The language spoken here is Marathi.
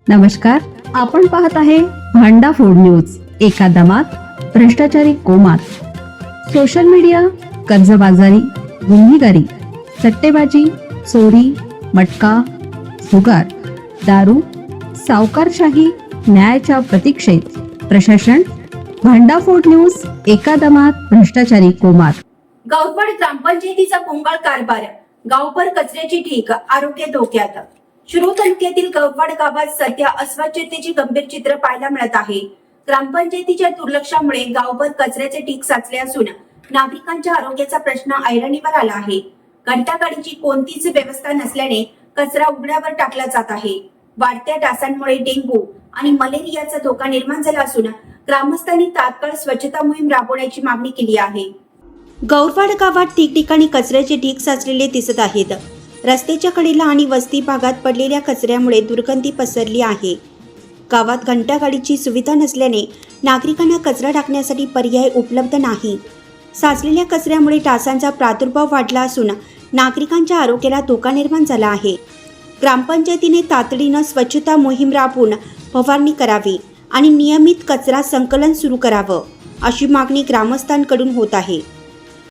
नमस्कार, आपण पाहत आहे भांडा फोड न्यूज. एका दमात भ्रष्टाचारी कोमात. सोशल मीडिया, कर्जबाजारी, गुन्हेगारी, सट्टेबाजी, चोरी, मटका, जुगार, दारू, सावकारशाही, न्यायाच्या प्रतीक्षेत प्रशासन. भांडाफोड न्यूज. एका दमात भ्रष्टाचारी कोमात. गावपाड ग्रामपंचायतीचा पोंगाळ कारभार, गावभर कचऱ्याची ढीग, आरोग्य धोक्यात. शिरूर तालुक्यातील गावपाड गावात सध्या अस्वच्छतेचे गंभीर चित्र पाहायला मिळत आहे. ग्रामपंचायतीच्या दुर्लक्षामुळे गावभर कचऱ्याचे ढीग साचले असून नागरिकांच्या आरोग्याचा प्रश्न ऐरणीवर आला आहे. घंटागाडीची कोणतीच व्यवस्था नसल्याने कचरा उघड्यावर टाकला जात आहे. वाढत्या डासांमुळे डेंग्यू आणि मलेरियाचा धोका निर्माण झाला असून ग्रामस्थांनी तात्काळ स्वच्छता मोहीम राबवण्याची मागणी केली आहे. गौरवाड गावात ठिकठिकाणी कचऱ्याचे ढीग साचलेले दिसत आहेत. रस्त्याच्या कडेला आणि वस्ती भागात पडलेल्या कचऱ्यामुळे दुर्गंधी पसरली आहे. गावात घंटागाडीची सुविधा नसल्याने नागरिकांना कचरा टाकण्यासाठी पर्याय उपलब्ध नाही. साचलेल्या कचऱ्यामुळे डासांचा प्रादुर्भाव वाढला असून नागरिकांच्या आरोग्याला धोका निर्माण झाला आहे. ग्रामपंचायतीने तातडीनं स्वच्छता मोहीम राबवून फवारणी करावी आणि नियमित कचरा संकलन सुरू करावं, अशी मागणी ग्रामस्थांकडून होत आहे.